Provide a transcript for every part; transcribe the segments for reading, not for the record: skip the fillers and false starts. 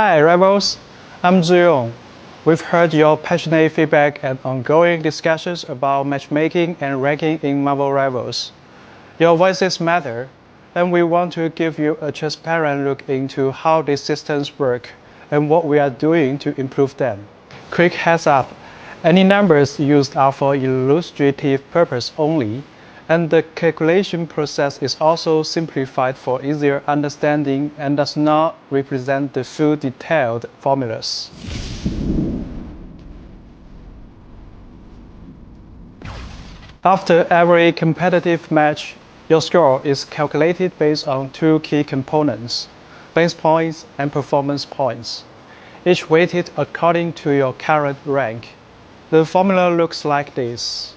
Hi Rivals, I'm Zuyong. We've heard your passionate feedback and ongoing discussions about matchmaking and ranking in Marvel Rivals. Your voices matter, and we want to give you a transparent look into how these systems work and what we are doing to improve them. Quick heads up, any numbers used are for illustrative purpose only, and the calculation process is also simplified for easier understanding and does not represent the full detailed formulas. After every competitive match, your score is calculated based on two key components, base points and performance points, each weighted according to your current rank. The formula looks like this.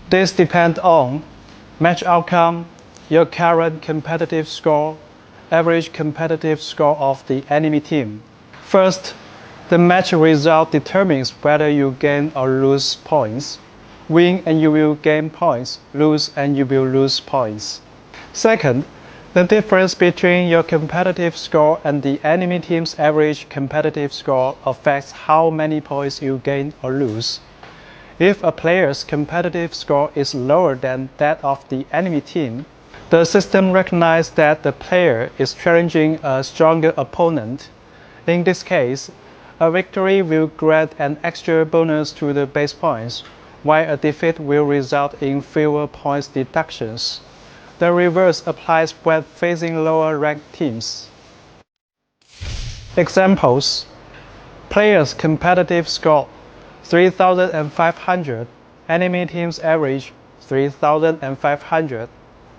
This depends on match outcome, your current competitive score, average competitive score of the enemy team. First, the match result determines whether you gain or lose points. Win and you will gain points, lose and you will lose points. Second, the difference between your competitive score and the enemy team's average competitive score affects how many points you gain or lose. If a player's competitive score is lower than that of the enemy team, the system recognizes that the player is challenging a stronger opponent. In this case, a victory will grant an extra bonus to the base points, while a defeat will result in fewer points deductions. The reverse applies when facing lower-ranked teams. Examples: player's competitive score 3,500, enemy team's average 3,500,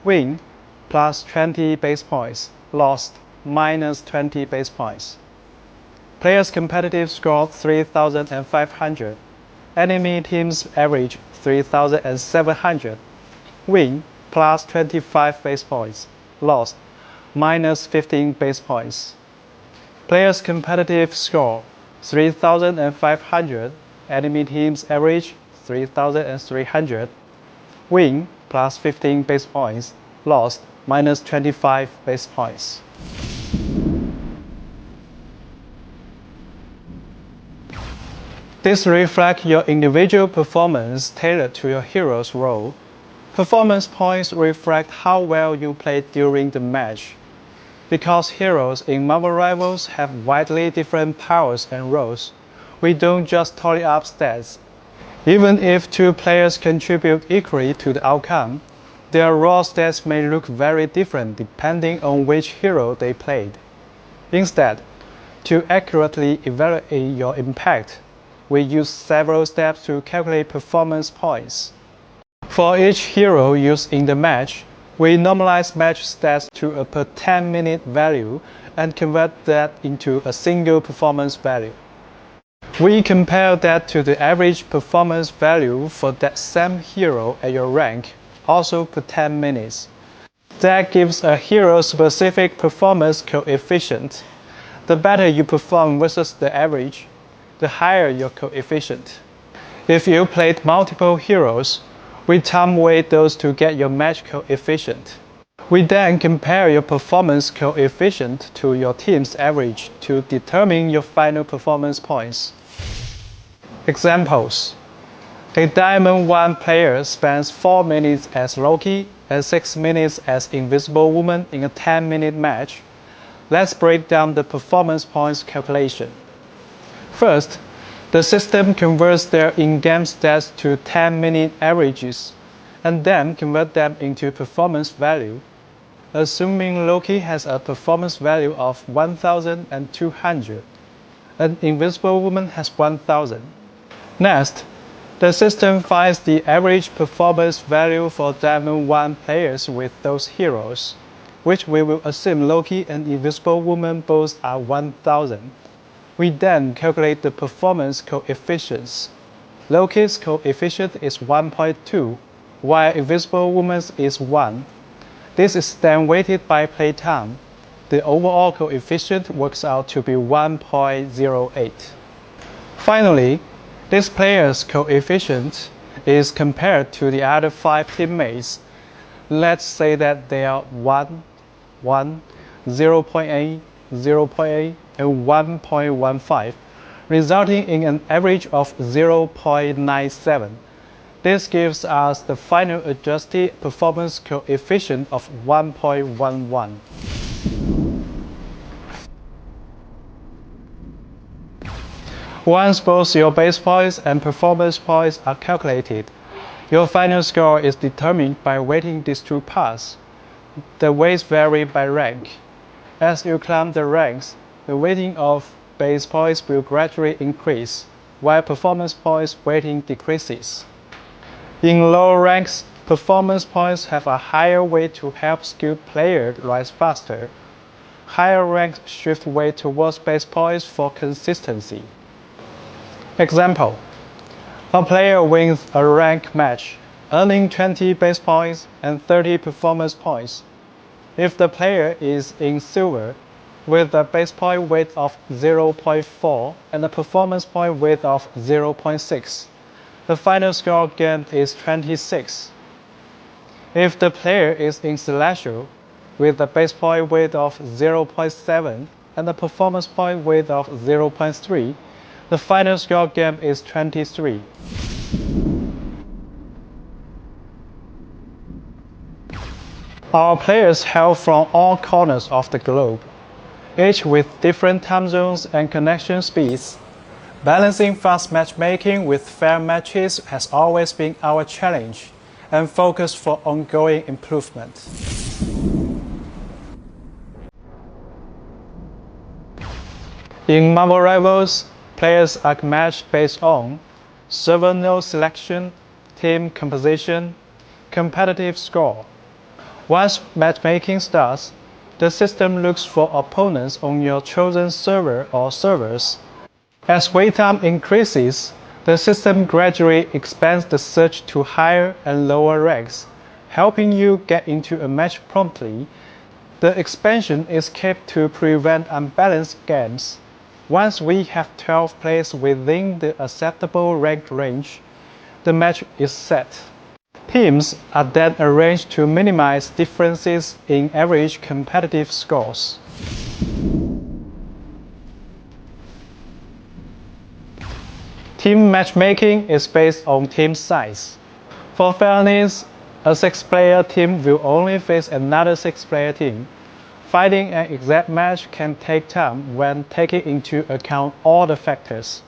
win plus 20 base points, lost minus 20 base points. Player's competitive score 3,500, enemy team's average 3,700, win plus 25 base points, lost minus 15 base points. Player's competitive score 3,500, enemy team's average 3,300, win plus 15 base points, lost minus 25 base points. This reflects your individual performance tailored to your hero's role. Performance points reflect how well you played during the match. Because heroes in Marvel Rivals have widely different powers and roles, we don't just tally up stats. Even if two players contribute equally to the outcome, their raw stats may look very different depending on which hero they played. Instead, to accurately evaluate your impact, we use several steps to calculate performance points. For each hero used in the match, we normalize match stats to a per 10-minute value and convert that into a single performance value. We compare that to the average performance value for that same hero at your rank, also per 10 minutes. That gives a hero-specific performance coefficient. The better you perform versus the average, the higher your coefficient. If you played multiple heroes, we time weight those to get your match coefficient. We then compare your performance coefficient to your team's average to determine your final performance points. Examples: a Diamond 1 player spends 4 minutes as Loki and 6 minutes as Invisible Woman in a 10-minute match. Let's break down the performance points calculation. First, the system converts their in-game stats to 10-minute averages, and then convert them into performance value. Assuming Loki has a performance value of 1,200, and Invisible Woman has 1,000. Next, the system finds the average performance value for Diamond 1 players with those heroes, which we will assume Loki and Invisible Woman both are 1,000. We then calculate the performance coefficients. Loki's coefficient is 1.2, while Invisible Woman's is 1. This is then weighted by playtime. The overall coefficient works out to be 1.08. Finally, this player's coefficient is compared to the other 5 teammates. Let's say that they are 1, 1, 0.8, 0.8, and 1.15, resulting in an average of 0.97. This gives us the final adjusted performance coefficient of 1.11. Once both your base points and performance points are calculated, your final score is determined by weighting these two parts. The weights vary by rank. As you climb the ranks, the weighting of base points will gradually increase, while performance points weighting decreases. In lower ranks, performance points have a higher weight to help skilled players rise faster. Higher ranks shift weight towards base points for consistency. Example: a player wins a rank match, earning 20 base points and 30 performance points. If the player is in silver, with a base point weight of 0.4 and a performance point weight of 0.6, the final score gained is 26. If the player is in celestial, with a base point weight of 0.7 and a performance point weight of 0.3, the final score gained is 23. Our players hail from all corners of the globe, each with different time zones and connection speeds. Balancing fast matchmaking with fair matches has always been our challenge and focus for ongoing improvement. In Marvel Rivals, players are matched based on server node selection, team composition, competitive score. Once matchmaking starts, the system looks for opponents on your chosen server or servers. As wait time increases, the system gradually expands the search to higher and lower ranks, helping you get into a match promptly. The expansion is kept to prevent unbalanced games. Once we have 12 players within the acceptable rank range, the match is set. Teams are then arranged to minimize differences in average competitive scores. Team matchmaking is based on team size. For fairness, a 6-player team will only face another 6-player team. Finding an exact match can take time when taking into account all the factors,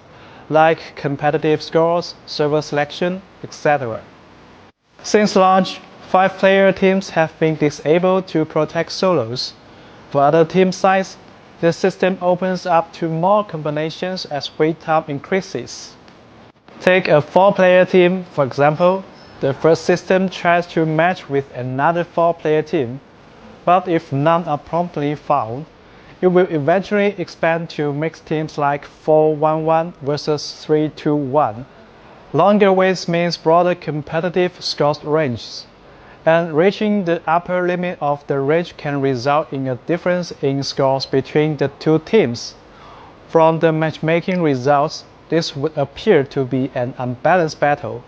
like competitive scores, server selection, etc. Since launch, 5-player teams have been disabled to protect solos. For other team size, the system opens up to more combinations as wait time increases. Take a 4-player team, for example. The first system tries to match with another 4-player team, but if none are promptly found, it will eventually expand to mixed teams like 4-1-1 versus 3-2-1. Longer waits means broader competitive score ranges, and reaching the upper limit of the range can result in a difference in scores between the two teams. From the matchmaking results, this would appear to be an unbalanced battle.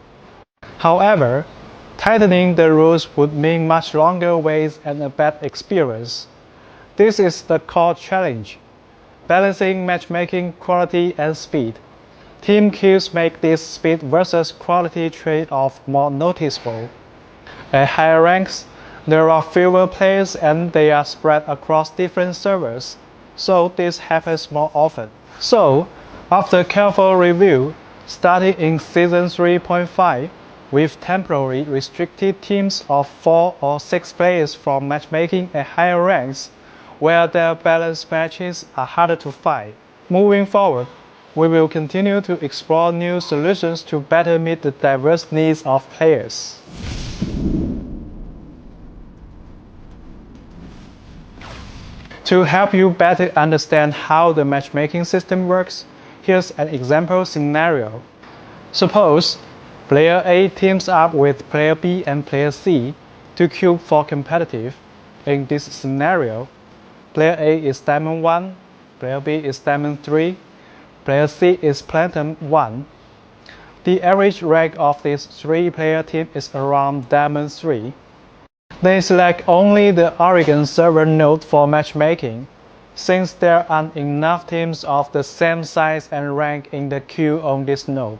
However, tightening the rules would mean much longer waits and a bad experience. This is the core challenge: balancing matchmaking quality and speed. Team kills make this speed versus quality trade-off more noticeable. At higher ranks, there are fewer players and they are spread across different servers, so this happens more often. So, after careful review, starting in Season 3.5, we've temporarily restricted teams of 4 or 6 players from matchmaking at higher ranks, where their balanced matches are harder to find. Moving forward, we will continue to explore new solutions to better meet the diverse needs of players. To help you better understand how the matchmaking system works, here's an example scenario. Suppose player A teams up with player B and player C to queue for competitive. In this scenario, player A is Diamond 1, player B is Diamond 3, player C is Platinum 1. The average rank of this 3-player team is around Diamond 3. They select only the Oregon server node for matchmaking, since there aren't enough teams of the same size and rank in the queue on this node.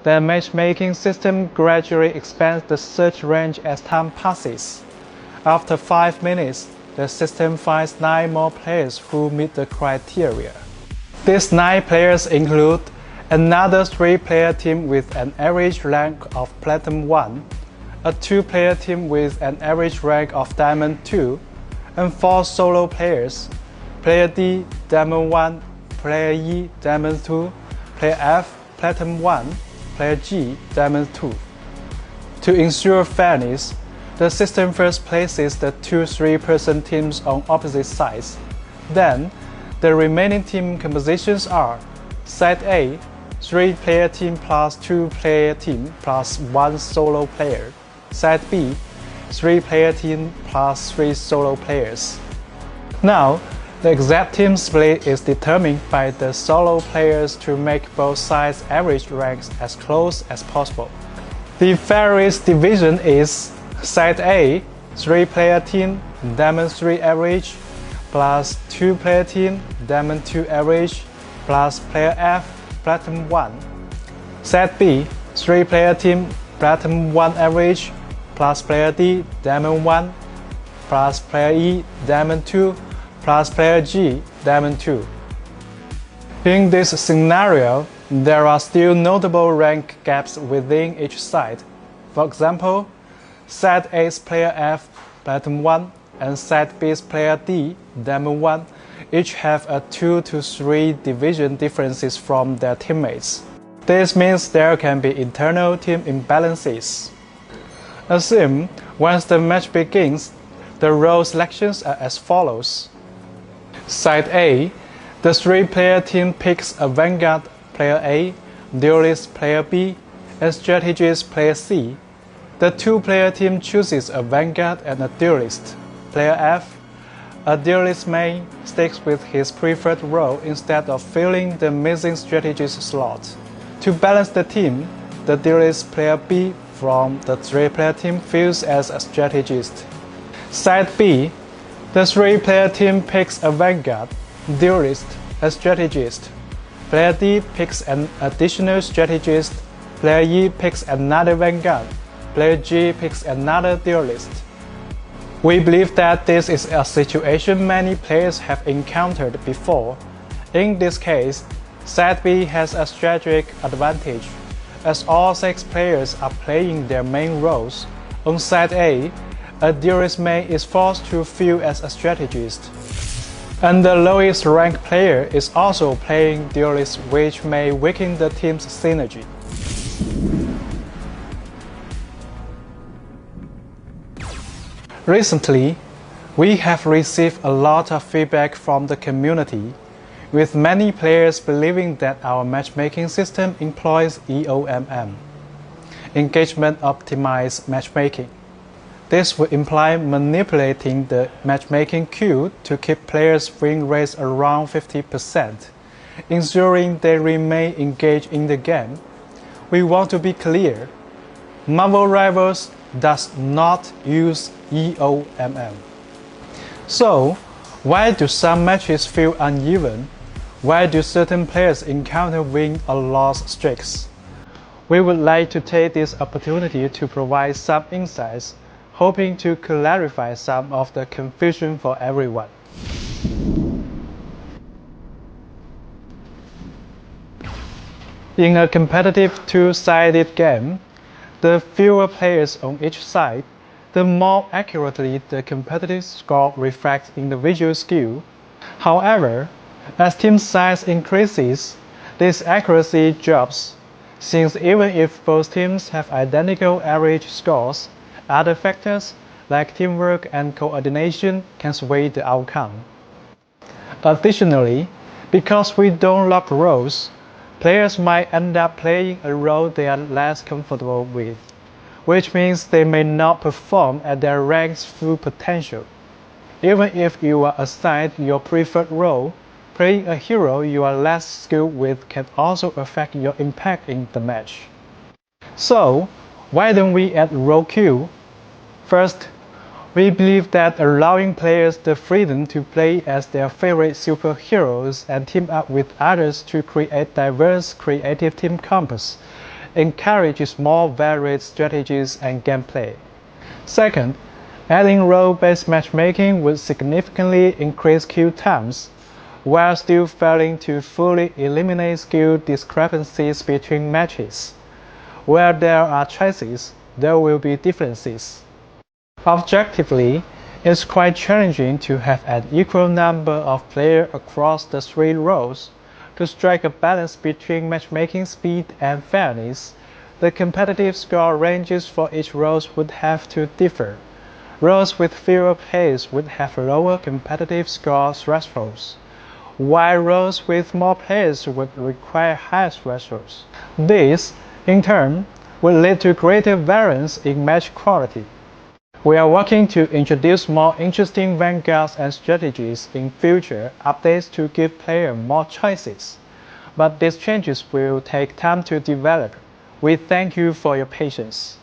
The matchmaking system gradually expands the search range as time passes. After 5 minutes, the system finds 9 more players who meet the criteria. These 9 players include another 3-player team with an average rank of Platinum 1, a 2-player team with an average rank of Diamond 2, and 4 solo players, Player D, Diamond 1, Player E, Diamond 2, Player F, Platinum 1, Player G, Diamond 2. To ensure fairness, the system first places the 2 3-person teams on opposite sides. Then, the remaining team compositions are Side A, 3-player team plus 2-player team plus 1 solo player. Side B, 3-player team plus 3 solo players. Now, the exact team split is determined by the solo players to make both sides' average ranks as close as possible. The fairest division is Side A, 3-player team, Diamond 3 average, plus 2-player team, Diamond 2 average, plus Player F, Platinum 1. Side B, 3-player team, Platinum 1 average, plus Player D, Diamond 1, plus Player E, Diamond 2, plus Player G, Diamond 2. In this scenario, there are still notable rank gaps within each side. For example, Side A's Player F, Platinum 1, and Side B's Player D, Diamond 1, each have a 2 to 3 division differences from their teammates. This means there can be internal team imbalances. Assume once the match begins, the role selections are as follows. Side A, the 3-player team picks a Vanguard Player A, Duelist Player B, and Strategist Player C. The 2-player team chooses a Vanguard and a Duelist. Player F, a Duelist main, sticks with his preferred role instead of filling the missing Strategist slot. To balance the team, the Duelist Player B from the 3-player team fills as a Strategist. Side B, the 3-player team picks a Vanguard, Duelist, and Strategist. Player D picks an additional Strategist. Player E picks another Vanguard. Player G picks another Duelist. We believe that this is a situation many players have encountered before. In this case, Side B has a strategic advantage, as all 6 players are playing their main roles. On Side A, a Duelist main is forced to fill as a Strategist. And the lowest ranked player is also playing Duelist, which may weaken the team's synergy. Recently, we have received a lot of feedback from the community, with many players believing that our matchmaking system employs EOMM, Engagement Optimized Matchmaking. This would imply manipulating the matchmaking queue to keep players' win rates around 50%, ensuring they remain engaged in the game. We want to be clear, Marvel Rivals does not use EOMM. So, why do some matches feel uneven? Why do certain players encounter win or loss streaks? We would like to take this opportunity to provide some insights, hoping to clarify some of the confusion for everyone. In a competitive two-sided game, the fewer players on each side, the more accurately the competitive score reflects individual skill. However, as team size increases, this accuracy drops, since even if both teams have identical average scores, other factors like teamwork and coordination can sway the outcome. Additionally, because we don't lock roles, players might end up playing a role they are less comfortable with, which means they may not perform at their rank's full potential. Even if you are assigned your preferred role, playing a hero you are less skilled with can also affect your impact in the match. So, why don't we add role queue? First, We believe that allowing players the freedom to play as their favorite superheroes and team up with others to create diverse creative team comps encourages more varied strategies and gameplay. Second, adding role-based matchmaking would significantly increase queue times, while still failing to fully eliminate skill discrepancies between matches. Where there are choices, there will be differences. Objectively, it's quite challenging to have an equal number of players across the three roles. To strike a balance between matchmaking speed and fairness, the competitive score ranges for each role would have to differ. Roles with fewer players would have lower competitive score thresholds, while roles with more players would require higher thresholds. This, in turn, will lead to greater variance in match quality. We are working to introduce more interesting vanguards and strategies in future updates to give players more choices, but these changes will take time to develop. We thank you for your patience.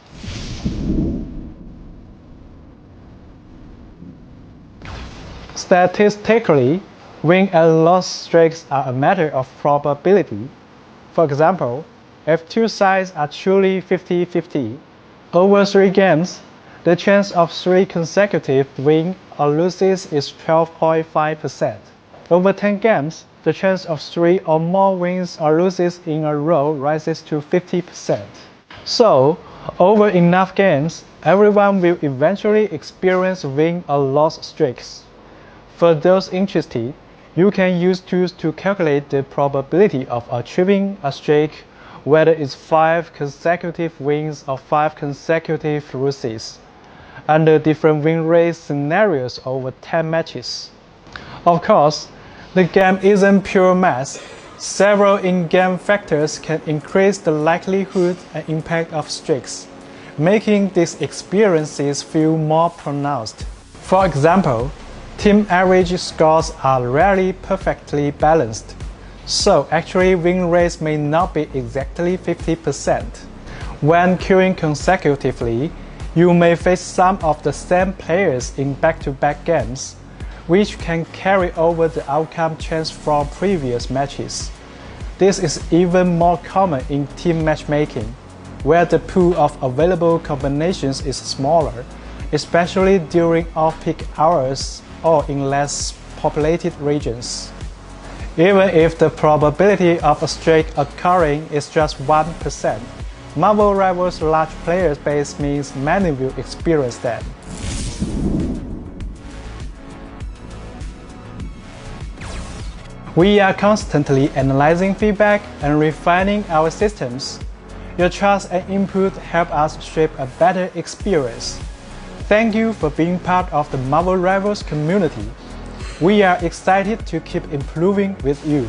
Statistically, win and loss streaks are a matter of probability. For example, if two sides are truly 50-50, over 3 games, the chance of 3 consecutive wins or losses is 12.5%. Over 10 games, the chance of 3 or more wins or losses in a row rises to 50%. So, over enough games, everyone will eventually experience win or loss streaks. For those interested, you can use tools to calculate the probability of achieving a streak, whether it's 5 consecutive wins or 5 consecutive losses, under different win rate scenarios over 10 matches. Of course, the game isn't pure math. Several in-game factors can increase the likelihood and impact of streaks, making these experiences feel more pronounced. For example, team average scores are rarely perfectly balanced, so actually win rates may not be exactly 50%. When queuing consecutively, you may face some of the same players in back-to-back games, which can carry over the outcome chance from previous matches. This is even more common in team matchmaking, where the pool of available combinations is smaller, especially during off-peak hours or in less populated regions. Even if the probability of a streak occurring is just 1%, Marvel Rivals' large player base means many will experience that. We are constantly analyzing feedback and refining our systems. Your trust and input help us shape a better experience. Thank you for being part of the Marvel Rivals community. We are excited to keep improving with you.